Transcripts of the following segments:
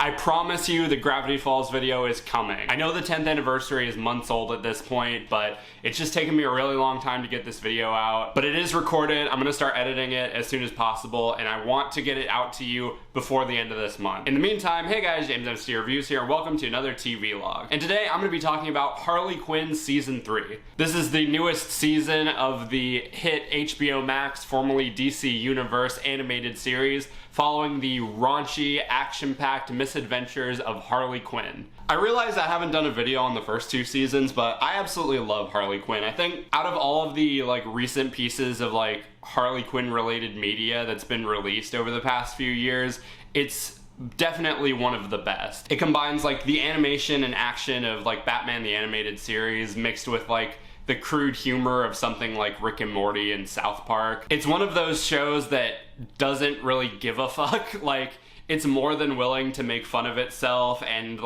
I promise you the Gravity Falls video is coming. I know the 10th anniversary is months old at this point, but it's just taken me a really long time to get this video out. But it is recorded. I'm gonna start editing it as soon as possible, and I want to get it out to you before the end of this month. In the meantime, hey guys, JamesMCD Reviews here, and welcome to another TVlog. And today I'm gonna be talking about Harley Quinn Season 3. This is the newest season of the hit HBO Max, formerly DC Universe animated series, following the raunchy, action-packed misadventures of Harley Quinn. I realize I haven't done a video on the first two seasons, but I absolutely love Harley Quinn. I think out of all of the recent pieces of Harley Quinn related media that's been released over the past few years, it's definitely one of the best. It combines the animation and action of Batman the Animated Series mixed with the crude humor of something like Rick and Morty and South Park. It's one of those shows that doesn't really give a fuck. It's more than willing to make fun of itself and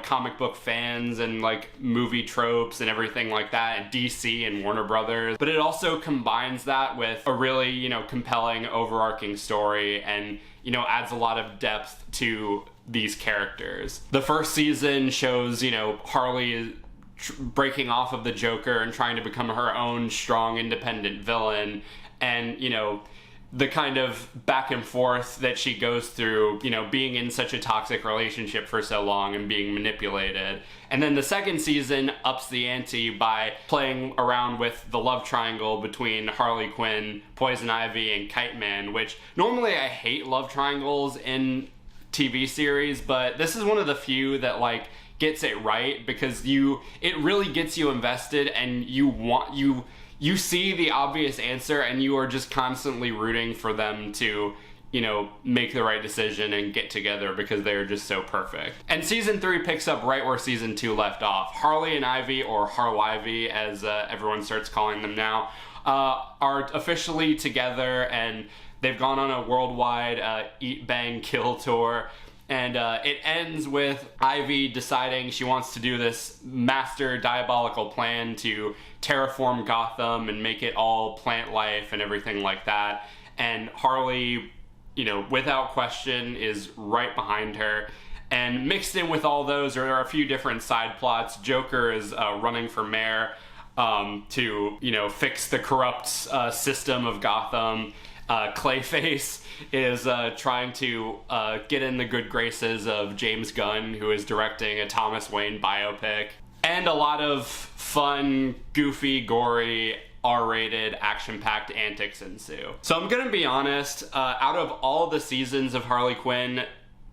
comic book fans and movie tropes and everything like that, and DC and Warner Brothers. But it also combines that with a really, compelling overarching story and, adds a lot of depth to these characters. The first season shows, Harley breaking off of the Joker and trying to become her own strong, independent villain, and the kind of back and forth that she goes through, being in such a toxic relationship for so long and being manipulated. And then the second season ups the ante by playing around with the love triangle between Harley Quinn, Poison Ivy, and Kite Man, which normally I hate love triangles in TV series, but this is one of the few that gets it right, because it really gets you invested, and you see the obvious answer and you are just constantly rooting for them to make the right decision and get together, because they're just so perfect. And season 3 picks up right where season 2 left off. Harley and Ivy, or Harlivy as everyone starts calling them now, are officially together, and they've gone on a worldwide Eat Bang Kill tour. And it ends with Ivy deciding she wants to do this master diabolical plan to terraform Gotham and make it all plant life and everything like that. And Harley, without question, is right behind her. And mixed in with all those, there are a few different side plots. Joker is running for mayor to, fix the corrupt system of Gotham. Clayface is trying to get in the good graces of James Gunn, who is directing a Thomas Wayne biopic. And a lot of fun, goofy, gory, R-rated, action-packed antics ensue. So I'm gonna be honest, out of all the seasons of Harley Quinn,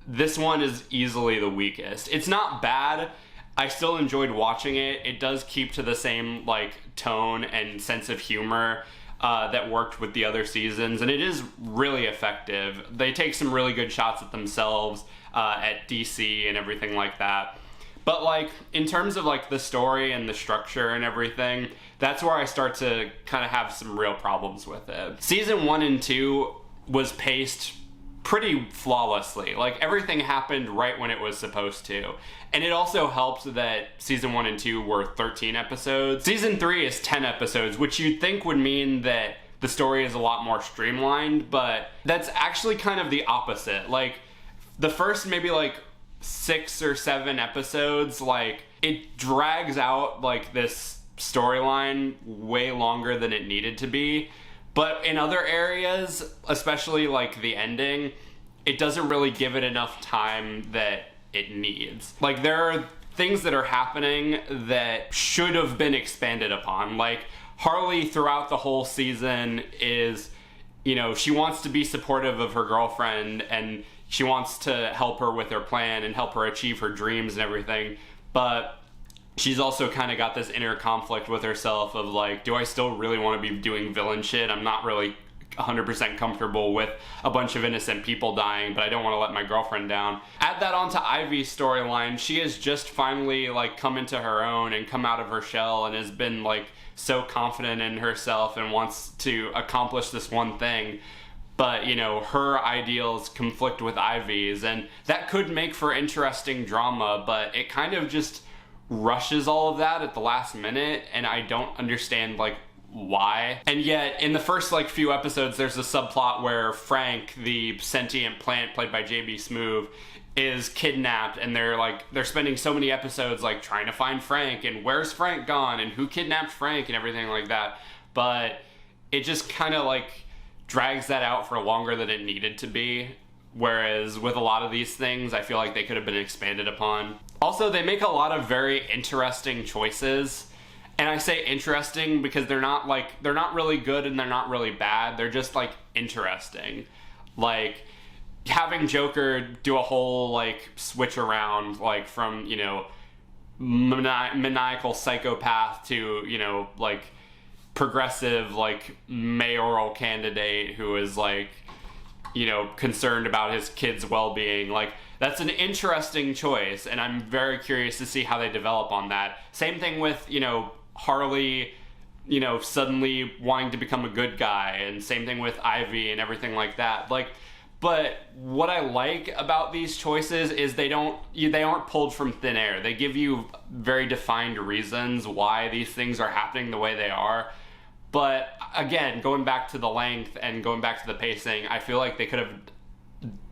this one is easily the weakest. It's not bad. I still enjoyed watching it. It does keep to the same tone and sense of humor that worked with the other seasons, and it is really effective. They take some really good shots at themselves, at DC and everything like that. But in terms of the story and the structure and everything, that's where I start to kind of have some real problems with it. Season 1 and 2 was paced pretty flawlessly. Everything happened right when it was supposed to. And it also helped that season 1 and 2 were 13 episodes. Season 3 is 10 episodes, which you'd think would mean that the story is a lot more streamlined, but that's actually kind of the opposite. The first maybe 6 or 7 episodes, it drags out this storyline way longer than it needed to be. But in other areas, especially the ending, it doesn't really give it enough time that it needs. There are things that are happening that should have been expanded upon. Harley throughout the whole season is, she wants to be supportive of her girlfriend, and she wants to help her with her plan and help her achieve her dreams and everything. But she's also kind of got this inner conflict with herself of do I still really want to be doing villain shit? I'm not really 100% comfortable with a bunch of innocent people dying, but I don't want to let my girlfriend down. Add that onto Ivy's storyline. She has just finally come into her own and come out of her shell, and has been so confident in herself and wants to accomplish this one thing. But, her ideals conflict with Ivy's, and that could make for interesting drama, but it kind of just rushes all of that at the last minute, and I don't understand why. And yet in the first few episodes, there's a subplot where Frank, the sentient plant played by JB Smoove, is kidnapped, and they're spending so many episodes like trying to find Frank, and where's Frank gone, and who kidnapped Frank, and everything like that. But it just kind of like drags that out for longer than it needed to be. Whereas with a lot of these things, I feel like they could have been expanded upon. Also, they make a lot of very interesting choices. And I say interesting because they're not really good and they're not really bad. They're just like interesting. Like having Joker do a whole like switch around, like from, you know, maniacal psychopath to, you know, like progressive like mayoral candidate who is like, you know, concerned about his kids' well-being. Like, that's an interesting choice, and I'm very curious to see how they develop on that. Same thing with, you know, Harley, you know, suddenly wanting to become a good guy, and same thing with Ivy and everything like that. Like, but what I like about these choices is they aren't pulled from thin air. They give you very defined reasons why these things are happening the way they are. But again, going back to the length and going back to the pacing, I feel like they could have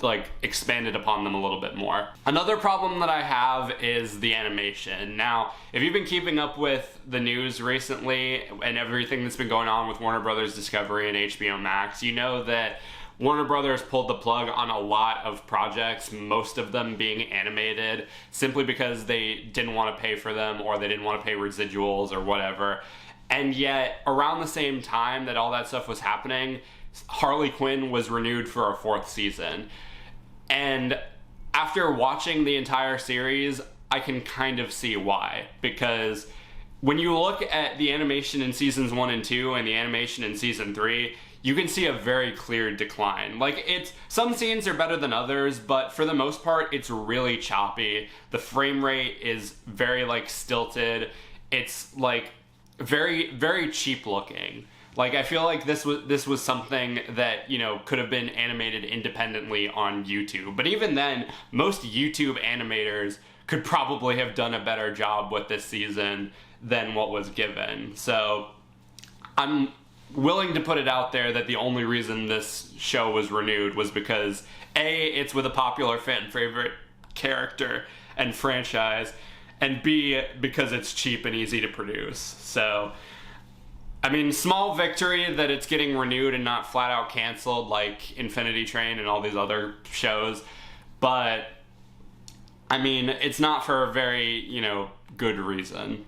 like expanded upon them a little bit more. Another problem that I have is the animation. Now, if you've been keeping up with the news recently and everything that's been going on with Warner Brothers Discovery and HBO Max, you know that Warner Brothers pulled the plug on a lot of projects, most of them being animated, simply because they didn't want to pay for them or they didn't want to pay residuals or whatever. And yet, around the same time that all that stuff was happening, Harley Quinn was renewed for a 4th season. And after watching the entire series, I can kind of see why. Because when you look at the animation in seasons 1 and 2 and the animation in season 3, you can see a very clear decline. Like, some scenes are better than others, but for the most part, it's really choppy. The frame rate is very, like, stilted. It's, like, very, very cheap looking. Like, I feel like this was something that, you know, could have been animated independently on YouTube. But even then, most YouTube animators could probably have done a better job with this season than what was given. So I'm willing to put it out there that the only reason this show was renewed was because A, it's with a popular fan favorite character and franchise, and B, because it's cheap and easy to produce. So, I mean, small victory that it's getting renewed and not flat out canceled like Infinity Train and all these other shows. But, I mean, it's not for a very, you know, good reason.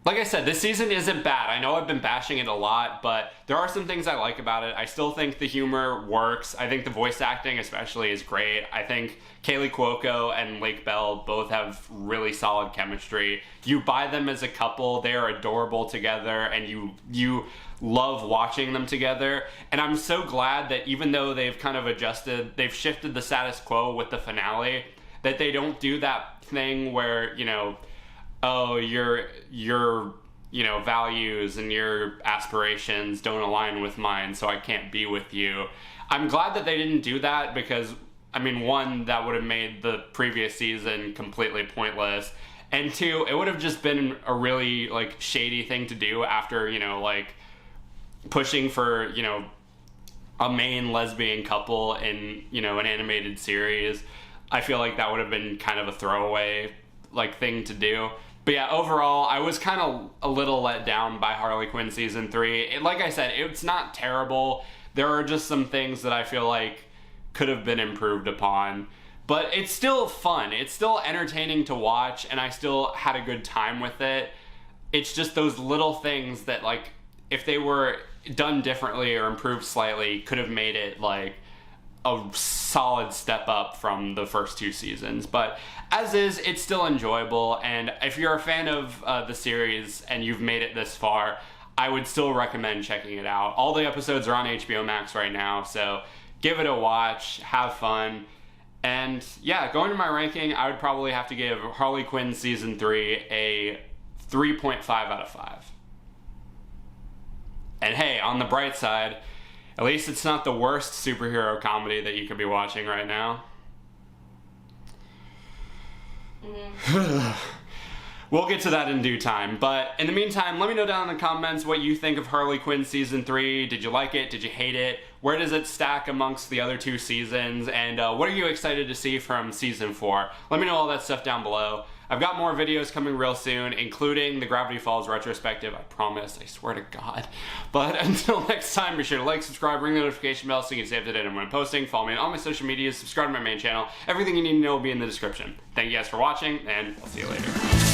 Like I said, this season isn't bad. I know I've been bashing it a lot, but there are some things I like about it. I still think the humor works. I think the voice acting especially is great. I think Kaylee Cuoco and Lake Bell both have really solid chemistry. You buy them as a couple. They are adorable together, and you love watching them together. And I'm so glad that even though they've kind of they've shifted the status quo with the finale, that they don't do that thing where, you know, oh, your you know, values and your aspirations don't align with mine, so I can't be with you. I'm glad that they didn't do that because, I mean, one, that would have made the previous season completely pointless, and two, it would have just been a really, like, shady thing to do after, you know, like, pushing for, you know, a main lesbian couple in, you know, an animated series. I feel like that would have been kind of a throwaway, like, thing to do. But yeah, overall, I was kind of a little let down by Harley Quinn Season 3. Like I said, it's not terrible. There are just some things that I feel like could have been improved upon. But it's still fun. It's still entertaining to watch, and I still had a good time with it. It's just those little things that, like, if they were done differently or improved slightly, could have made it, like, a solid step up from the first 2 seasons. But as is, it's still enjoyable, and if you're a fan of the series and you've made it this far, I would still recommend checking it out. All the episodes are on HBO Max right now, so give it a watch, have fun, and yeah, going to my ranking, I would probably have to give Harley Quinn Season 3 a 3.5 out of 5. And hey, on the bright side, at least it's not the worst superhero comedy that you could be watching right now. We'll get to that in due time, but in the meantime, let me know down in the comments what you think of Harley Quinn Season 3. Did you like it? Did you hate it? Where does it stack amongst the other 2 seasons? And what are you excited to see from season 4? Let me know all that stuff down below. I've got more videos coming real soon, including the Gravity Falls retrospective, I promise, I swear to God. But until next time, be sure to like, subscribe, ring the notification bell so you can stay up to date on when I'm posting, follow me on all my social medias, subscribe to my main channel. Everything you need to know will be in the description. Thank you guys for watching, and I'll see you later.